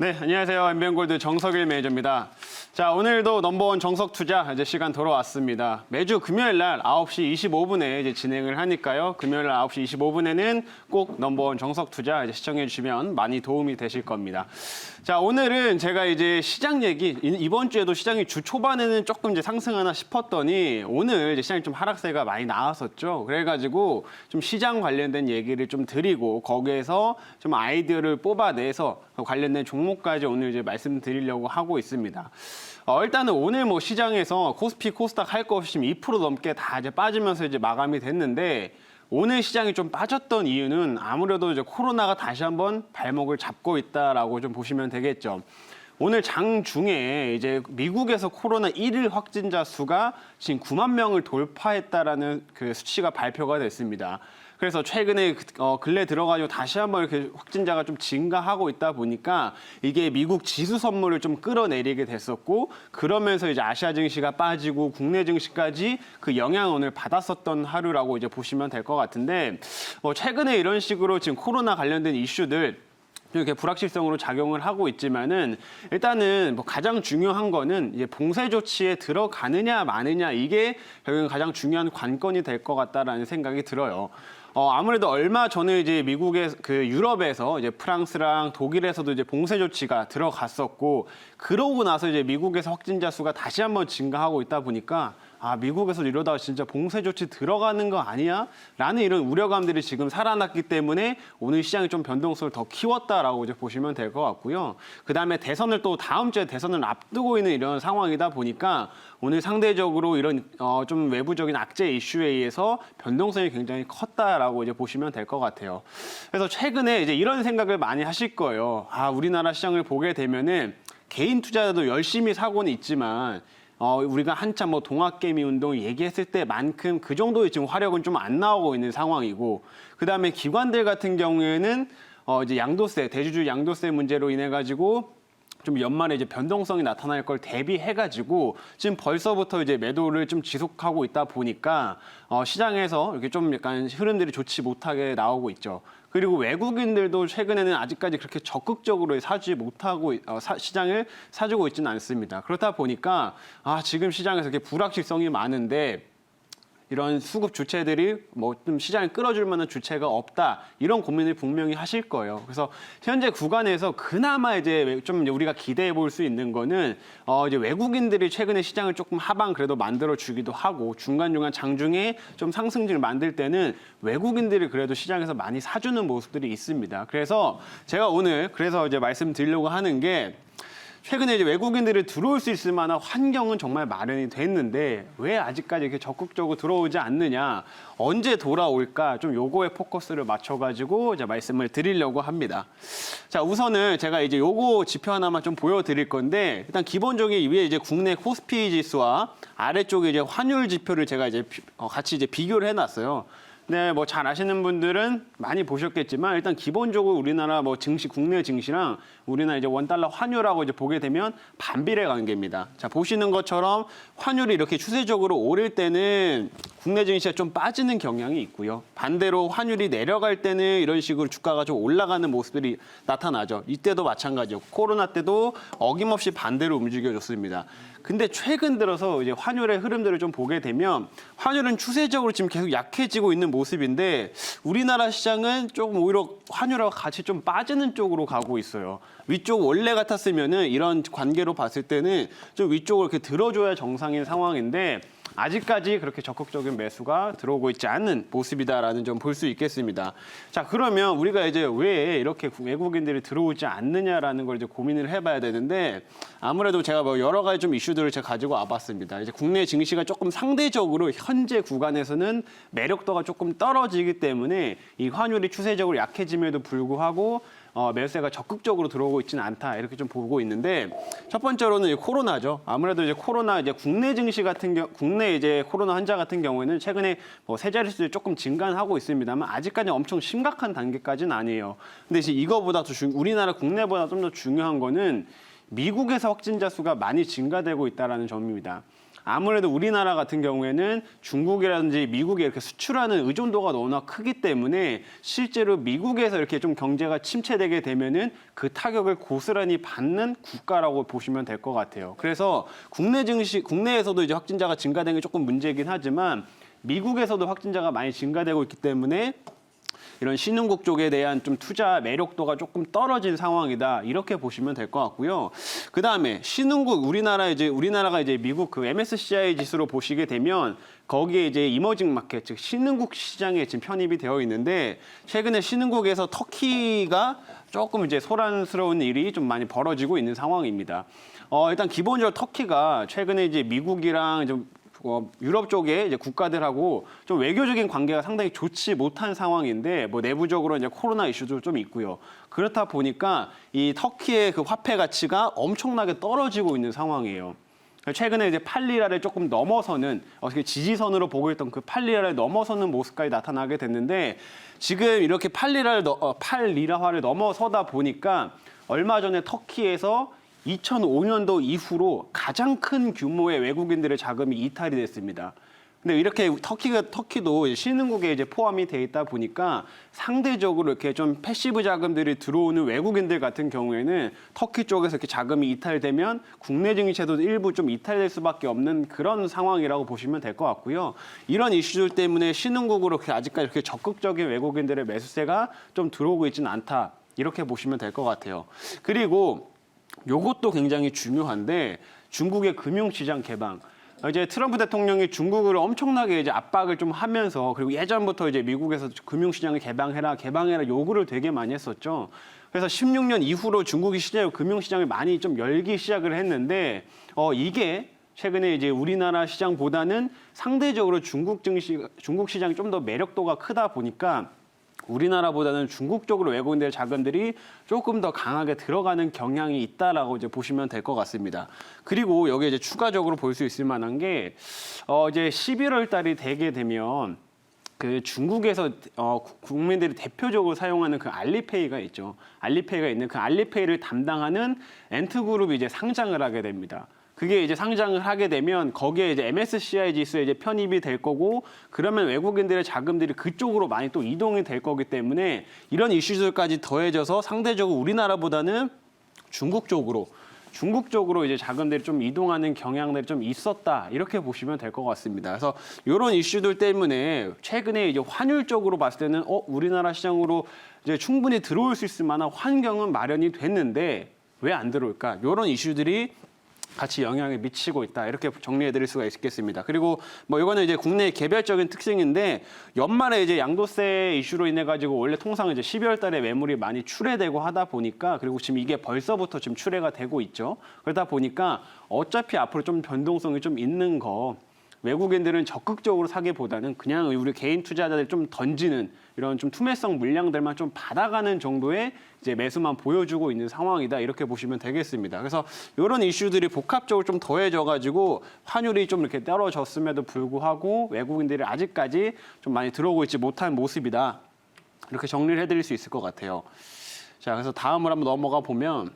네, 안녕하세요. 엠비엔골드 정석일 매니저입니다. 자, 오늘도 넘버원 정석 투자 이제 시간 돌아왔습니다. 매주 금요일 날 9시 25분에 이제 진행을 하니까요. 금요일 날 9시 25분에는 꼭 넘버원 정석 투자 이제 시청해 주시면 많이 도움이 되실 겁니다. 자, 오늘은 제가 이제 시장 얘기, 이번 주에도 시장이 주 초반에는 조금 이제 상승하나 싶었더니 오늘 이제 시장이 좀 하락세가 많이 나왔었죠. 그래가지고 좀 시장 관련된 얘기를 좀 드리고 거기에서 좀 아이디어를 뽑아내서 관련된 종목까지 오늘 이제 말씀드리려고 하고 있습니다. 일단은 오늘 뭐 시장에서 코스피, 코스닥 할 거 없이 2% 넘게 다 이제 빠지면서 이제 마감이 됐는데 오늘 시장이 좀 빠졌던 이유는 아무래도 이제 코로나가 다시 한번 발목을 잡고 있다라고 좀 보시면 되겠죠. 오늘 장중에 이제 미국에서 코로나 1일 확진자 수가 지금 9만 명을 돌파했다라는 그 수치가 발표가 됐습니다. 그래서 최근에 근래 들어가지고 다시 한번 이렇게 확진자가 좀 증가하고 있다 보니까 이게 미국 지수 선물을 좀 끌어내리게 됐었고 그러면서 이제 아시아 증시가 빠지고 국내 증시까지 그 영향을 오늘 받았었던 하루라고 이제 보시면 될 것 같은데 최근에 이런 식으로 지금 코로나 관련된 이슈들 이렇게 불확실성으로 작용을 하고 있지만은 일단은 뭐 가장 중요한 거는 이제 봉쇄 조치에 들어가느냐 마느냐 이게 결국은 가장 중요한 관건이 될 것 같다라는 생각이 들어요. 아무래도 얼마 전에 이제 미국의 그 유럽에서 이제 프랑스랑 독일에서도 이제 봉쇄 조치가 들어갔었고 그러고 나서 이제 미국에서 확진자 수가 다시 한번 증가하고 있다 보니까 미국에서 이러다가 진짜 봉쇄 조치 들어가는 거 아니야? 라는 이런 우려감들이 지금 살아났기 때문에 오늘 시장이 좀 변동성을 더 키웠다라고 이제 보시면 될 것 같고요. 그다음에 대선을 또 다음 주에 대선을 앞두고 있는 이런 상황이다 보니까 오늘 상대적으로 이런 좀 외부적인 악재 이슈에 의해서 변동성이 굉장히 컸다라고 이제 보시면 될 것 같아요. 그래서 최근에 이제 이런 생각을 많이 하실 거예요. 우리나라 시장을 보게 되면은 개인 투자자도 열심히 사고는 있지만 우리가 한참 뭐 동학개미 운동 얘기했을 때만큼 그 정도의 지금 화력은 좀 안 나오고 있는 상황이고 그다음에 기관들 같은 경우에는 이제 양도세, 대주주 양도세 문제로 인해 가지고 좀 연말에 이제 변동성이 나타날 걸 대비해가지고 지금 벌써부터 이제 매도를 좀 지속하고 있다 보니까 시장에서 이렇게 좀 약간 흐름들이 좋지 못하게 나오고 있죠. 그리고 외국인들도 최근에는 아직까지 그렇게 적극적으로 사지 못하고 시장을 사주고 있지는 않습니다. 그렇다 보니까 지금 시장에서 이렇게 불확실성이 많은데 이런 수급 주체들이 뭐 좀 시장을 끌어줄 만한 주체가 없다 이런 고민을 분명히 하실 거예요. 그래서 현재 구간에서 그나마 이제 좀 우리가 기대해 볼 수 있는 거는 이제 외국인들이 최근에 시장을 조금 하방 그래도 만들어 주기도 하고 중간중간 장중에 좀 상승진을 만들 때는 외국인들이 그래도 시장에서 많이 사주는 모습들이 있습니다. 그래서 제가 오늘 그래서 이제 말씀드리려고 하는 게 최근에 이제 외국인들이 들어올 수 있을 만한 환경은 정말 마련이 됐는데 왜 아직까지 이렇게 적극적으로 들어오지 않느냐, 언제 돌아올까 좀 요거에 포커스를 맞춰가지고 이제 말씀을 드리려고 합니다. 자, 우선은 제가 이제 요거 지표 하나만 좀 보여드릴 건데 일단 기본적인 위에 이제 국내 코스피 지수와 아래쪽에 이제 환율 지표를 제가 이제 같이 이제 비교를 해놨어요. 네, 뭐 잘 아시는 분들은 많이 보셨겠지만 일단 기본적으로 우리나라 뭐 증시, 국내 증시랑 우리나라 이제 원달러 환율하고 이제 보게 되면 반비례 관계입니다. 자, 보시는 것처럼 환율이 이렇게 추세적으로 오를 때는 국내 증시가 좀 빠지는 경향이 있고요. 반대로 환율이 내려갈 때는 이런 식으로 주가가 좀 올라가는 모습들이 나타나죠. 이때도 마찬가지였고 코로나 때도 어김없이 반대로 움직여줬습니다. 근데 최근 들어서 이제 환율의 흐름들을 좀 보게 되면 환율은 추세적으로 지금 계속 약해지고 있는 모습인데 우리나라 시장은 조금 오히려 환율하고 같이 좀 빠지는 쪽으로 가고 있어요. 위쪽 원래 같았으면은 이런 관계로 봤을 때는 좀 위쪽으로 이렇게 들어줘야 정상인 상황인데 아직까지 그렇게 적극적인 매수가 들어오고 있지 않는 모습이다라는 점 볼 수 있겠습니다. 자, 그러면 우리가 이제 왜 이렇게 외국인들이 들어오지 않느냐라는 걸 이제 고민을 해봐야 되는데 아무래도 제가 뭐 여러 가지 좀 이슈들을 제가 가지고 와봤습니다. 이제 국내 증시가 조금 상대적으로 현재 구간에서는 매력도가 조금 떨어지기 때문에 이 환율이 추세적으로 약해짐에도 불구하고 매수세가 적극적으로 들어오고 있지는 않다 이렇게 좀 보고 있는데 첫 번째로는 코로나죠. 아무래도 이제 코로나 이제 국내 증시 같은 국내 이제 코로나 환자 같은 경우에는 최근에 뭐 세 자릿수 조금 증가하고 있습니다만 아직까지 엄청 심각한 단계까지는 아니에요. 근데 이제 이거보다 더 우리나라 국내보다 좀 더 중요한 거는 미국에서 확진자 수가 많이 증가되고 있다는 점입니다. 아무래도 우리나라 같은 경우에는 중국이라든지 미국에 이렇게 수출하는 의존도가 너무나 크기 때문에 실제로 미국에서 이렇게 좀 경제가 침체되게 되면은 그 타격을 고스란히 받는 국가라고 보시면 될 것 같아요. 그래서 국내에서도 이제 확진자가 증가된 게 조금 문제이긴 하지만 미국에서도 확진자가 많이 증가되고 있기 때문에 이런 신흥국 쪽에 대한 좀 투자 매력도가 조금 떨어진 상황이다. 이렇게 보시면 될 것 같고요. 그다음에 신흥국 우리나라가 이제 미국 그 MSCI 지수로 보시게 되면 거기에 이제 이머징 마켓 즉 신흥국 시장에 지금 편입이 되어 있는데 최근에 신흥국에서 터키가 조금 이제 소란스러운 일이 좀 많이 벌어지고 있는 상황입니다. 일단 기본적으로 터키가 최근에 이제 미국이랑 좀 유럽 쪽의 이제 국가들하고 좀 외교적인 관계가 상당히 좋지 못한 상황인데 뭐 내부적으로 이제 코로나 이슈도 좀 있고요. 그렇다 보니까 이 터키의 그 화폐 가치가 엄청나게 떨어지고 있는 상황이에요. 최근에 이제 8리라를 조금 넘어서는 어떻게 지지선으로 보고 있던 그 8리라를 넘어서는 모습까지 나타나게 됐는데 지금 이렇게 8리라화를 넘어서다 보니까 얼마 전에 터키에서 2005년도 이후로 가장 큰 규모의 외국인들의 자금이 이탈이 됐습니다. 근데 이렇게 터키도 신흥국에 이제 포함이 돼 있다 보니까 상대적으로 이렇게 좀 패시브 자금들이 들어오는 외국인들 같은 경우에는 터키 쪽에서 이렇게 자금이 이탈되면 국내 증시도 일부 좀 이탈될 수밖에 없는 그런 상황이라고 보시면 될 것 같고요. 이런 이슈들 때문에 신흥국으로 아직까지 이렇게 적극적인 외국인들의 매수세가 좀 들어오고 있지는 않다. 이렇게 보시면 될 것 같아요. 그리고 요것도 굉장히 중요한데 중국의 금융시장 개방. 이제 트럼프 대통령이 중국을 엄청나게 이제 압박을 좀 하면서 그리고 예전부터 이제 미국에서 금융시장을 개방해라 요구를 되게 많이 했었죠. 그래서 16년 이후로 중국이 금융시장을 많이 좀 열기 시작을 했는데 이게 최근에 이제 우리나라 시장보다는 상대적으로 중국 시장이 좀 더 매력도가 크다 보니까 우리나라보다는 중국 쪽으로 외국인들의 자금들이 조금 더 강하게 들어가는 경향이 있다라고 이제 보시면 될 것 같습니다. 그리고 여기 이제 추가적으로 볼 수 있을 만한 게 이제 11월 달이 되게 되면 그 중국에서 국민들이 대표적으로 사용하는 그 알리페이가 있죠. 알리페이가 있는 그 알리페이를 담당하는 엔트그룹이 이제 상장을 하게 됩니다. 그게 이제 상장을 하게 되면 거기에 이제 MSCI 지수에 이제 편입이 될 거고 그러면 외국인들의 자금들이 그쪽으로 많이 또 이동이 될 거기 때문에 이런 이슈들까지 더해져서 상대적으로 우리나라보다는 중국 쪽으로 이제 자금들이 좀 이동하는 경향들이 좀 있었다 이렇게 보시면 될 것 같습니다. 그래서 이런 이슈들 때문에 최근에 이제 환율 쪽으로 봤을 때는 우리나라 시장으로 이제 충분히 들어올 수 있을 만한 환경은 마련이 됐는데 왜 안 들어올까? 이런 이슈들이 같이 영향을 미치고 있다. 이렇게 정리해드릴 수가 있겠습니다. 그리고 뭐 이거는 이제 국내의 개별적인 특징인데 연말에 이제 양도세 이슈로 인해 가지고 원래 통상 이제 12월 달에 매물이 많이 출회되고 하다 보니까 그리고 지금 이게 벌써부터 지금 출회가 되고 있죠. 그러다 보니까 어차피 앞으로 좀 변동성이 좀 있는 거 외국인들은 적극적으로 사기보다는 그냥 우리 개인 투자자들 좀 던지는 이런 좀 투매성 물량들만 좀 받아가는 정도의 이제 매수만 보여주고 있는 상황이다 이렇게 보시면 되겠습니다. 그래서 이런 이슈들이 복합적으로 좀 더해져가지고 환율이 좀 이렇게 떨어졌음에도 불구하고 외국인들이 아직까지 좀 많이 들어오고 있지 못한 모습이다 이렇게 정리를 해드릴 수 있을 것 같아요. 자, 그래서 다음으로 한번 넘어가 보면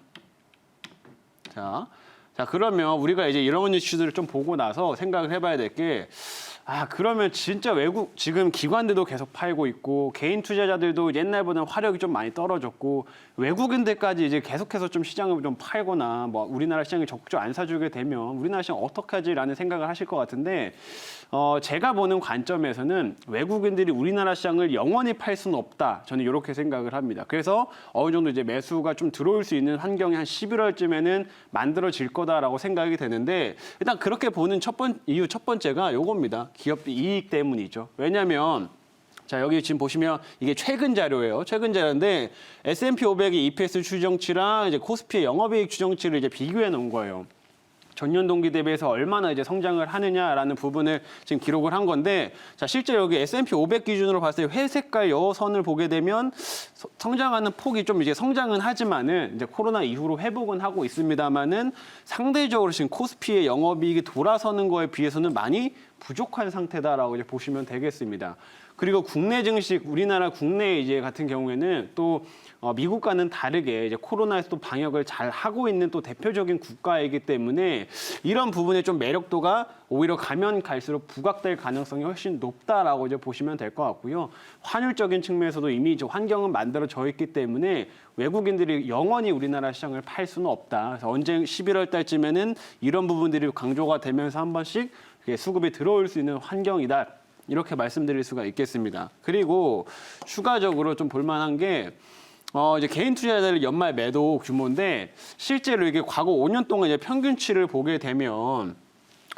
자, 그러면 우리가 이제 이런 이슈들을 좀 보고 나서 생각을 해봐야 될 게, 그러면 진짜 지금 기관들도 계속 팔고 있고, 개인 투자자들도 옛날보다는 화력이 좀 많이 떨어졌고, 외국인들까지 이제 계속해서 좀 시장을 좀 팔거나, 뭐 우리나라 시장이 적극적으로 안 사주게 되면 우리나라 시장 어떡하지라는 생각을 하실 것 같은데, 제가 보는 관점에서는 외국인들이 우리나라 시장을 영원히 팔 수는 없다. 저는 이렇게 생각을 합니다. 그래서 어느 정도 이제 매수가 좀 들어올 수 있는 환경이 한 11월쯤에는 만들어질 거다라고 생각이 되는데 일단 그렇게 보는 첫 번째가 요겁니다. 기업 이익 때문이죠. 왜냐하면 자, 여기 지금 보시면 이게 최근 자료예요. 최근 자료인데 S&P 500의 EPS 추정치랑 이제 코스피의 영업이익 추정치를 이제 비교해 놓은 거예요. 전년 동기 대비해서 얼마나 이제 성장을 하느냐라는 부분을 지금 기록을 한 건데, 자, 실제 여기 S&P 500 기준으로 봤을 때 회색깔 여 선을 보게 되면 성장하는 폭이 좀 이제 성장은 하지만은 이제 코로나 이후로 회복은 하고 있습니다만은 상대적으로 지금 코스피의 영업이익이 돌아서는 거에 비해서는 많이 부족한 상태다라고 이제 보시면 되겠습니다. 그리고 국내 증시, 우리나라 국내 이제 같은 경우에는 또 미국과는 다르게 이제 코로나에서 또 방역을 잘 하고 있는 또 대표적인 국가이기 때문에 이런 부분에 좀 매력도가 오히려 가면 갈수록 부각될 가능성이 훨씬 높다라고 이제 보시면 될 것 같고요. 환율적인 측면에서도 이미 이제 환경은 만들어져 있기 때문에 외국인들이 영원히 우리나라 시장을 팔 수는 없다. 그래서 언제 11월 달쯤에는 이런 부분들이 강조가 되면서 한 번씩 수급이 들어올 수 있는 환경이다. 이렇게 말씀드릴 수가 있겠습니다. 그리고 추가적으로 좀 볼만한 게 이제 개인 투자자들 연말 매도 규모인데 실제로 이게 과거 5년 동안 이제 평균치를 보게 되면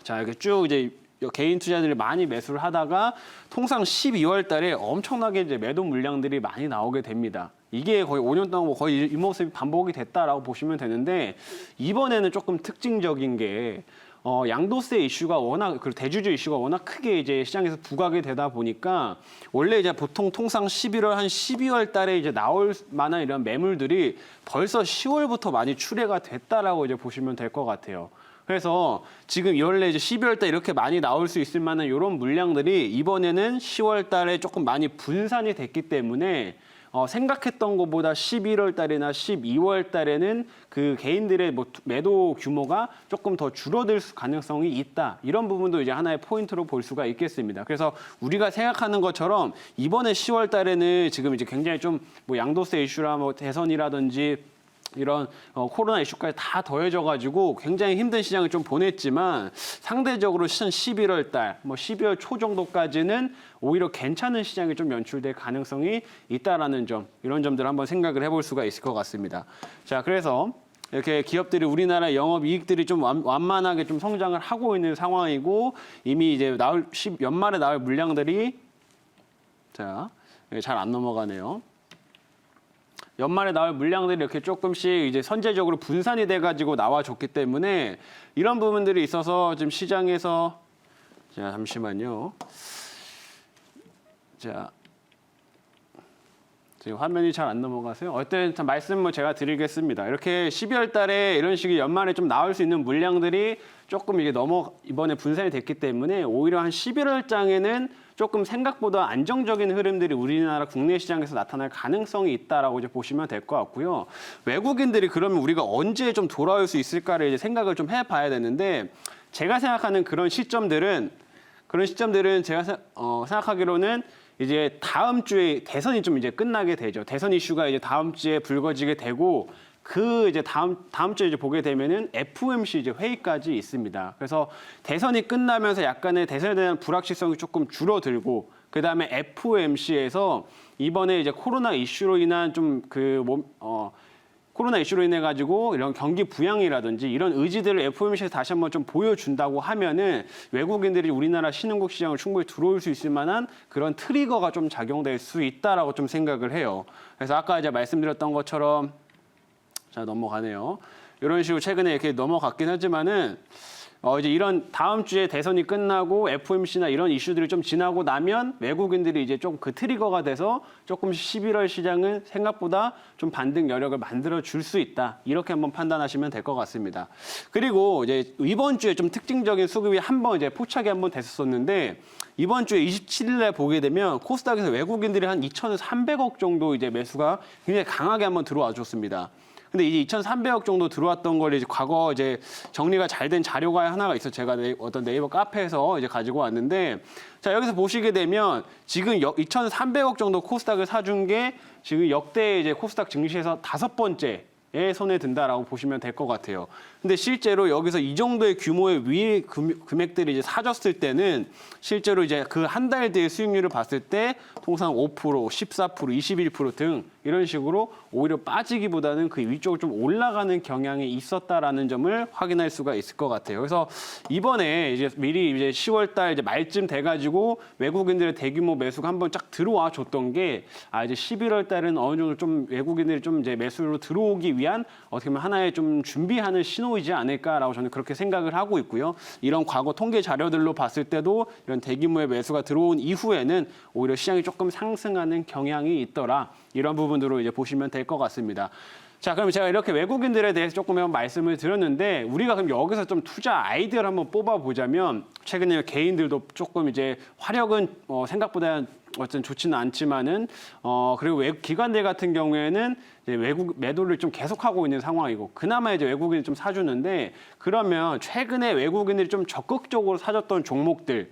자 이렇게 쭉 이제 개인 투자자들이 많이 매수를 하다가 통상 12월 달에 엄청나게 이제 매도 물량들이 많이 나오게 됩니다. 이게 거의 5년 동안 거의 이 모습이 반복이 됐다라고 보시면 되는데 이번에는 조금 특징적인 게 양도세 이슈가 워낙 그리고 대주주 이슈가 워낙 크게 이제 시장에서 부각이 되다 보니까 원래 이제 보통 통상 11월 한 12월 달에 이제 나올 만한 이런 매물들이 벌써 10월부터 많이 출회가 됐다라고 이제 보시면 될 것 같아요. 그래서 지금 원래 이제 12월 달 이렇게 많이 나올 수 있을 만한 이런 물량들이 이번에는 10월 달에 조금 많이 분산이 됐기 때문에 생각했던 것보다 11월 달이나 12월 달에는 그 개인들의 매도 규모가 조금 더 줄어들 가능성이 있다. 이런 부분도 이제 하나의 포인트로 볼 수가 있겠습니다. 그래서 우리가 생각하는 것처럼 이번에 10월 달에는 지금 이제 굉장히 좀 양도세 이슈라 대선이라든지 이런 코로나 이슈까지 다 더해져가지고 굉장히 힘든 시장을 좀 보냈지만 상대적으로 11월 달, 12월 초 정도까지는 오히려 괜찮은 시장이 좀 연출될 가능성이 있다라는 점, 이런 점들을 한번 생각을 해볼 수가 있을 것 같습니다. 자, 그래서 이렇게 기업들이 우리나라 영업 이익들이 좀 완만하게 좀 성장을 하고 있는 상황이고 이미 이제 연말에 나올 물량들이 자, 잘 안 넘어가네요. 연말에 나올 물량들이 이렇게 조금씩 이제 선제적으로 분산이 돼가지고 나와줬기 때문에 이런 부분들이 있어서 지금 시장에서 자 잠시만요. 자 지금 화면이 잘 안 넘어가세요. 어쨌든 말씀을 제가 드리겠습니다. 이렇게 12월 달에 이런 식의 연말에 좀 나올 수 있는 물량들이 조금 이게 이번에 분산이 됐기 때문에 오히려 한 11월 장에는 조금 생각보다 안정적인 흐름들이 우리나라 국내 시장에서 나타날 가능성이 있다라고 이제 보시면 될 것 같고요. 외국인들이 그러면 우리가 언제 좀 돌아올 수 있을까를 이제 생각을 좀 해봐야 되는데 제가 생각하는 그런 시점들은 제가 생각하기로는 이제 다음 주에 대선이 좀 이제 끝나게 되죠. 대선 이슈가 이제 다음 주에 불거지게 되고 그 이제 다음 주에 이제 보게 되면은 FOMC 이제 회의까지 있습니다. 그래서 대선이 끝나면서 약간의 대선에 대한 불확실성이 조금 줄어들고 그다음에 FOMC에서 이번에 이제 코로나 이슈로 인한 코로나 이슈로 인해 가지고 이런 경기 부양이라든지 이런 의지들을 FOMC에서 다시 한번 좀 보여준다고 하면은 외국인들이 우리나라 신흥국 시장을 충분히 들어올 수 있을 만한 그런 트리거가 좀 작용될 수 있다라고 좀 생각을 해요. 그래서 아까 이제 말씀드렸던 것처럼 자 넘어가네요. 이런 식으로 최근에 이렇게 넘어갔긴 하지만은 이제 이런 다음 주에 대선이 끝나고 FOMC나 이런 이슈들이 좀 지나고 나면 외국인들이 이제 좀 그 트리거가 돼서 조금씩 11월 시장은 생각보다 좀 반등 여력을 만들어 줄 수 있다. 이렇게 한번 판단하시면 될 것 같습니다. 그리고 이제 이번 주에 좀 특징적인 수급이 한번 이제 포착이 한번 됐었는데 이번 주에 27일에 보게 되면 코스닥에서 외국인들이 한 2,300억 정도 이제 매수가 굉장히 강하게 한번 들어와 줬습니다. 근데 이제 2,300억 정도 들어왔던 걸 이제 과거 이제 정리가 잘 된 자료가 하나가 있어. 제가 어떤 네이버 카페에서 이제 가지고 왔는데, 자 여기서 보시게 되면 지금 2,300억 정도 코스닥을 사준 게 지금 역대 이제 코스닥 증시에서 5번째에 손에 든다라고 보시면 될 것 같아요. 근데 실제로 여기서 이 정도의 규모의 위의 금액들이 이제 사줬을 때는 실제로 이제 그 한 달 뒤의 수익률을 봤을 때 통상 5%, 14%, 21% 등 이런 식으로 오히려 빠지기보다는 그 위쪽으로 좀 올라가는 경향이 있었다라는 점을 확인할 수가 있을 것 같아요. 그래서 이번에 이제 미리 이제 10월 달 이제 말쯤 돼가지고 외국인들의 대규모 매수가 한번 쫙 들어와 줬던 게 이제 11월 달은 어느 정도 좀 외국인들이 좀 이제 매수로 들어오기 위한 어떻게 보면 하나의 좀 준비하는 신호이지 않을까라고 저는 그렇게 생각을 하고 있고요. 이런 과거 통계 자료들로 봤을 때도 이런 대규모의 매수가 들어온 이후에는 오히려 시장이 조금 상승하는 경향이 있더라. 이런 부분으로 이제 보시면 될 것 같습니다. 자, 그럼 제가 이렇게 외국인들에 대해서 조금 말씀을 드렸는데 우리가 그럼 여기서 좀 투자 아이디어를 한번 뽑아보자면 최근에 개인들도 조금 이제 화력은 생각보다 어쨌든 좋지는 않지만은 그리고 기관들 같은 경우에는 이제 외국 매도를 좀 계속하고 있는 상황이고 그나마 이제 외국인이 좀 사주는데 그러면 최근에 외국인들이 좀 적극적으로 사줬던 종목들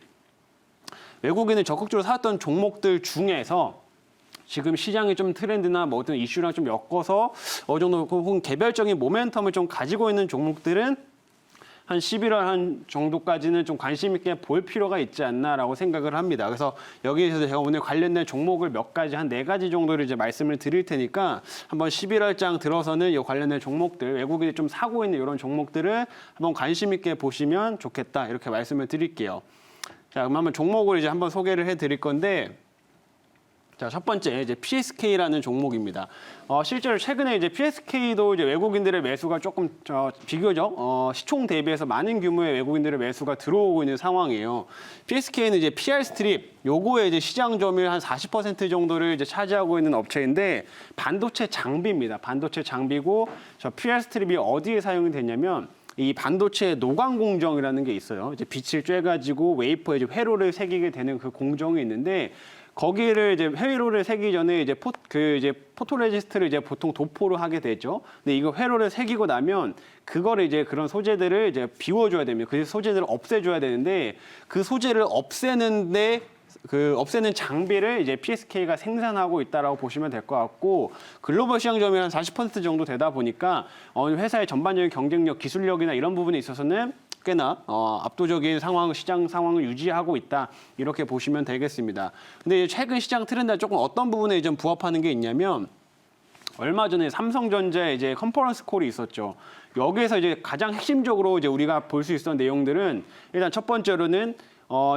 외국인을 적극적으로 사줬던 종목들 중에서 지금 시장이 좀 트렌드나 뭐 어떤 이슈랑 좀 엮어서 어느 정도 혹은 개별적인 모멘텀을 좀 가지고 있는 종목들은 한 11월 한 정도까지는 좀 관심 있게 볼 필요가 있지 않나라고 생각을 합니다. 그래서 여기에서 제가 오늘 관련된 종목을 몇 가지 한 4가지 정도를 이제 말씀을 드릴 테니까 한번 11월장 들어서는 이 관련된 종목들 외국인이 좀 사고 있는 이런 종목들을 한번 관심 있게 보시면 좋겠다 이렇게 말씀을 드릴게요. 자, 그럼 한번 종목을 이제 한번 소개를 해드릴 건데. 자, 첫 번째 이제 PSK라는 종목입니다. 실제로 최근에 이제 PSK도 이제 외국인들의 매수가 조금 비교적 시총 대비해서 많은 규모의 외국인들의 매수가 들어오고 있는 상황이에요. PSK는 이제 PR 스트립 요거의 이제 시장 점유율 한 40% 정도를 이제 차지하고 있는 업체인데 반도체 장비입니다. 반도체 장비고 저 PR 스트립이 어디에 사용이 되냐면 이 반도체 노광 공정이라는 게 있어요. 이제 빛을 쬐가지고 웨이퍼에 이제 회로를 새기게 되는 그 공정이 있는데. 거기를 이제 회로를 새기 전에 이제 포토레지스트를 이제 보통 도포를 하게 되죠. 근데 이거 회로를 새기고 나면 그거를 이제 그런 소재들을 이제 비워줘야 됩니다. 그 소재들을 없애줘야 되는데 그 소재를 없애는데 그 없애는 장비를 이제 PSK가 생산하고 있다라고 보시면 될 것 같고 글로벌 시장 점유율 한 40% 정도 되다 보니까 회사의 전반적인 경쟁력, 기술력이나 이런 부분에 있어서는 꽤나 압도적인 시장 상황을 유지하고 있다 이렇게 보시면 되겠습니다. 근데 최근 시장 트렌드가 조금 어떤 부분에 좀 부합하는 게 있냐면 얼마 전에 삼성전자의 이제 컨퍼런스 콜이 있었죠. 여기에서 이제 가장 핵심적으로 이제 우리가 볼 수 있었던 내용들은 일단 첫 번째로는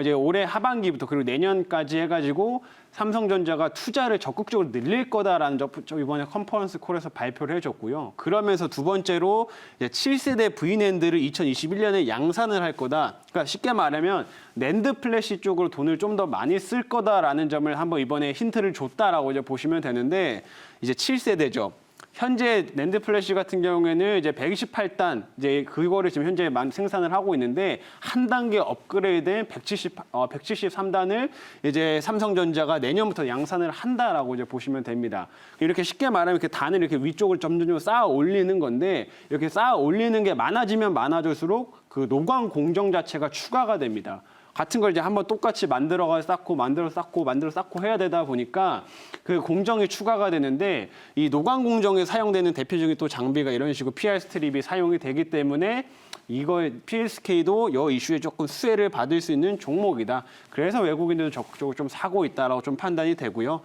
이제 올해 하반기부터 그리고 내년까지 해가지고 삼성전자가 투자를 적극적으로 늘릴 거다라는 이번에 컨퍼런스 콜에서 발표를 해줬고요. 그러면서 두 번째로 이제 7세대 V낸드를 2021년에 양산을 할 거다. 그러니까 쉽게 말하면 낸드 플래시 쪽으로 돈을 좀 더 많이 쓸 거다라는 점을 한번 이번에 힌트를 줬다라고 이제 보시면 되는데 이제 7세대죠. 현재 낸드 플래시 같은 경우에는 이제 128단 이제 그거를 지금 현재 생산을 하고 있는데 한 단계 업그레이드된 173단을 이제 삼성전자가 내년부터 양산을 한다라고 이제 보시면 됩니다. 이렇게 쉽게 말하면 이렇게 단을 이렇게 위쪽을 점점 쌓아 올리는 건데 이렇게 쌓아 올리는 게 많아지면 많아질수록 그 노광 공정 자체가 추가가 됩니다. 같은 걸 이제 한번 똑같이 만들어 쌓고 해야 되다 보니까 그 공정이 추가가 되는데 이 노광 공정에 사용되는 대표적인 또 장비가 이런 식으로 PR 스트립이 사용이 되기 때문에 이거 PSK도 이 이슈에 조금 수혜를 받을 수 있는 종목이다. 그래서 외국인들도 적극적으로 좀 사고 있다라고 좀 판단이 되고요.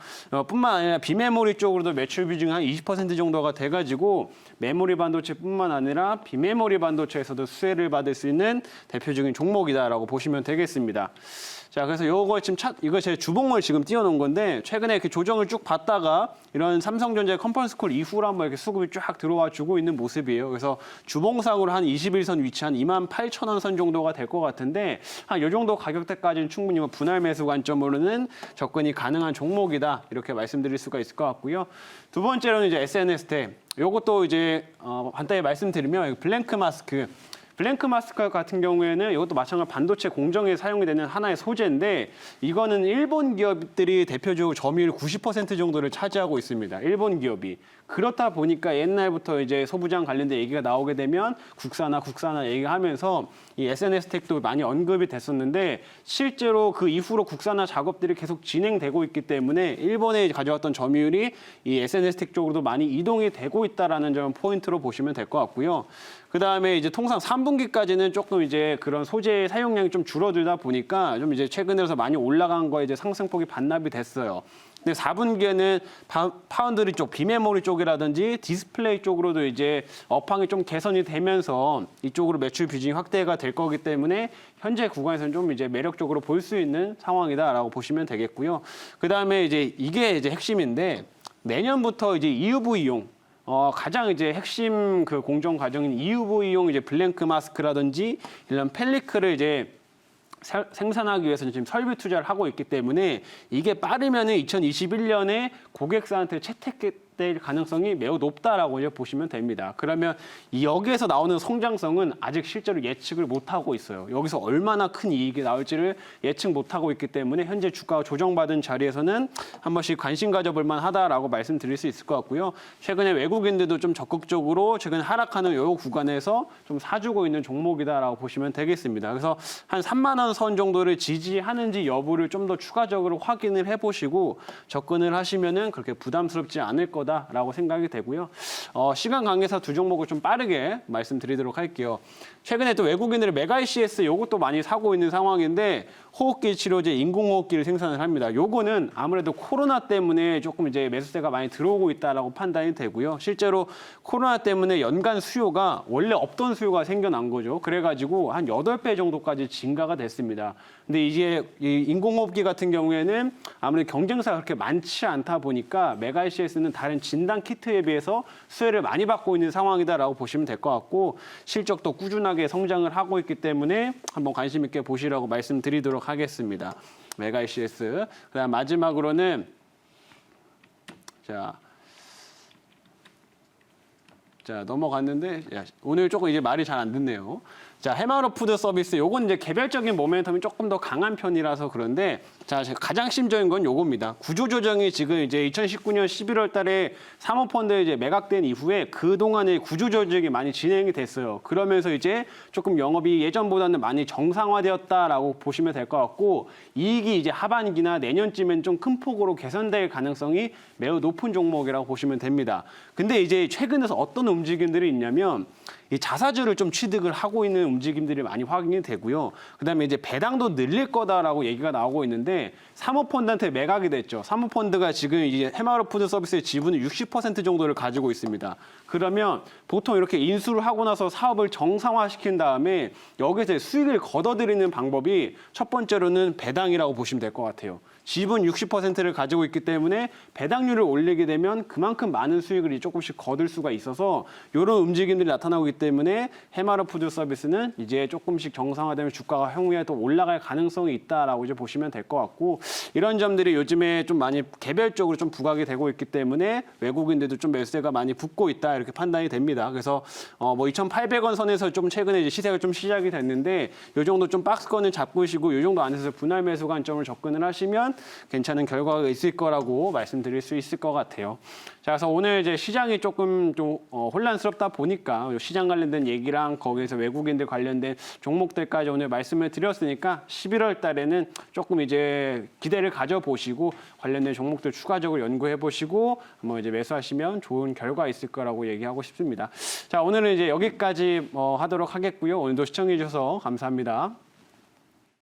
뿐만 아니라 비메모리 쪽으로도 매출 비중이 한 20% 정도가 돼가지고 메모리 반도체뿐만 아니라 비메모리 반도체에서도 수혜를 받을 수 있는 대표적인 종목이다라고 보시면 되겠습니다. 자, 그래서 이거 제 주봉을 지금 띄워놓은 건데 최근에 그 조정을 쭉 받다가 이런 삼성전자의 컨퍼런스 콜 이후로 한번 이렇게 수급이 쫙 들어와 주고 있는 모습이에요. 그래서 주봉상으로 한 21선 위치 한 28,000원 선 정도가 될 것 같은데 한 이 정도 가격대까지는 충분히 분할 매수 관점으로는 접근이 가능한 종목이다 이렇게 말씀드릴 수가 있을 것 같고요. 두 번째로는 이제 SNS텍. 요것도 이제 간단히 말씀드리면 블랭크 마스크. 블랭크 마스크 같은 경우에는 이것도 마찬가지로 반도체 공정에 사용이 되는 하나의 소재인데 이거는 일본 기업들이 대표적으로 점유율 90% 정도를 차지하고 있습니다. 일본 기업이. 그렇다 보니까 옛날부터 이제 소부장 관련된 얘기가 나오게 되면 국산화 얘기하면서 이 SNS텍도 많이 언급이 됐었는데 실제로 그 이후로 국산화 작업들이 계속 진행되고 있기 때문에 일본에 가져왔던 점유율이 이 SNS텍 쪽으로도 많이 이동이 되고 있다라는 점 포인트로 보시면 될 것 같고요. 그다음에 이제 통상 3분기까지는 조금 이제 그런 소재의 사용량이 좀 줄어들다 보니까 좀 이제 최근 들어서 많이 올라간 거에 이제 상승폭이 반납이 됐어요. 근데 4분기에는 파운드리 쪽, 비메모리 쪽이라든지 디스플레이 쪽으로도 이제 업황이 좀 개선이 되면서 이쪽으로 매출 비중이 확대가 될 거기 때문에 현재 구간에서는 좀 이제 매력적으로 볼 수 있는 상황이다라고 보시면 되겠고요. 그다음에 이제 이게 이제 핵심인데 내년부터 이제 EUV용 가장 이제 핵심 그 공정 과정인 EUV용 이제 블랭크 마스크라든지 이런 펠리크를 이제 생산하기 위해서 지금 설비 투자를 하고 있기 때문에 이게 빠르면은 2021년에 고객사한테 될 가능성이 매우 높다라고 이제 보시면 됩니다. 그러면 여기에서 나오는 성장성은 아직 실제로 예측을 못하고 있어요. 여기서 얼마나 큰 이익이 나올지를 예측 못하고 있기 때문에 현재 주가가 조정받은 자리에서는 한 번씩 관심 가져볼 만하다라고 말씀드릴 수 있을 것 같고요. 최근에 외국인들도 좀 적극적으로 최근 하락하는 이 구간에서 좀 사주고 있는 종목이다라고 보시면 되겠습니다. 그래서 한 3만 원 선 정도를 지지하는지 여부를 좀 더 추가적으로 확인을 해보시고 접근을 하시면은 그렇게 부담스럽지 않을 거다라고 생각이 되고요. 시간 관계상 두 종목을 좀 빠르게 말씀드리도록 할게요. 최근에 또 외국인들이 메가이CS 요것도 많이 사고 있는 상황인데 호흡기 치료제 인공호흡기를 생산을 합니다. 요거는 아무래도 코로나 때문에 조금 이제 매수세가 많이 들어오고 있다라고 판단이 되고요. 실제로 코로나 때문에 연간 수요가 원래 없던 수요가 생겨난 거죠. 그래가지고 한 8배 정도까지 증가가 됐습니다. 근데 이제 이 인공호흡기 같은 경우에는 아무래도 경쟁사가 그렇게 많지 않다 보니까 메가이CS는 다른 진단 키트에 비해서 수혜를 많이 받고 있는 상황이다라고 보시면 될 것 같고 실적도 꾸준하게 성장을 하고 있기 때문에 한번 관심 있게 보시라고 말씀드리도록 하겠습니다. 메가이CS. 그다음 마지막으로는 자 넘어갔는데 오늘 조금 이제 말이 잘 안 듣네요. 자, 해마로 푸드 서비스, 요건 이제 개별적인 모멘텀이 조금 더 강한 편이라서 그런데, 자, 가장 심적인 건 요겁니다. 구조조정이 지금 이제 2019년 11월 달에 사모펀드에 이제 매각된 이후에 그동안에 구조조정이 많이 진행이 됐어요. 그러면서 이제 조금 영업이 예전보다는 많이 정상화되었다라고 보시면 될 것 같고, 이익이 이제 하반기나 내년쯤엔 좀 큰 폭으로 개선될 가능성이 매우 높은 종목이라고 보시면 됩니다. 근데 이제 최근에서 어떤 움직임들이 있냐면, 이 자사주를 좀 취득을 하고 있는 움직임들이 많이 확인이 되고요. 그다음에 이제 배당도 늘릴 거다라고 얘기가 나오고 있는데 사모펀드한테 매각이 됐죠. 사모펀드가 지금 이제 해마루푸드 서비스의 지분을 60% 정도를 가지고 있습니다. 그러면 보통 이렇게 인수를 하고 나서 사업을 정상화시킨 다음에 여기서 수익을 걷어들이는 방법이 첫 번째로는 배당이라고 보시면 될 것 같아요. 지분 60%를 가지고 있기 때문에 배당률을 올리게 되면 그만큼 많은 수익을 조금씩 거둘 수가 있어서 이런 움직임들이 나타나고 있기 때문에 해마루푸드 서비스는 이제 조금씩 정상화되면 주가가 향후에 또 올라갈 가능성이 있다라고 이제 보시면 될 것 같고 이런 점들이 요즘에 좀 많이 개별적으로 좀 부각이 되고 있기 때문에 외국인들도 좀 매수세가 많이 붙고 있다 이렇게 판단이 됩니다. 그래서 뭐 2,800원 선에서 좀 최근에 이제 시세가 좀 시작이 됐는데 이 정도 좀 박스권을 잡으시고 이 정도 안에서 분할 매수 관점을 접근을 하시면 괜찮은 결과가 있을 거라고 말씀드릴 수 있을 것 같아요. 자, 그래서 오늘 이제 시장이 조금 좀 혼란스럽다 보니까 시장 관련된 얘기랑 거기에서 외국인들 관련된 종목들까지 오늘 말씀을 드렸으니까 11월 달에는 조금 이제 기대를 가져보시고 관련된 종목들 추가적으로 연구해 보시고 한번 이제 매수하시면 좋은 결과 있을 거라고 얘기하고 싶습니다. 자, 오늘은 이제 여기까지 하도록 하겠고요. 오늘도 시청해 주셔서 감사합니다.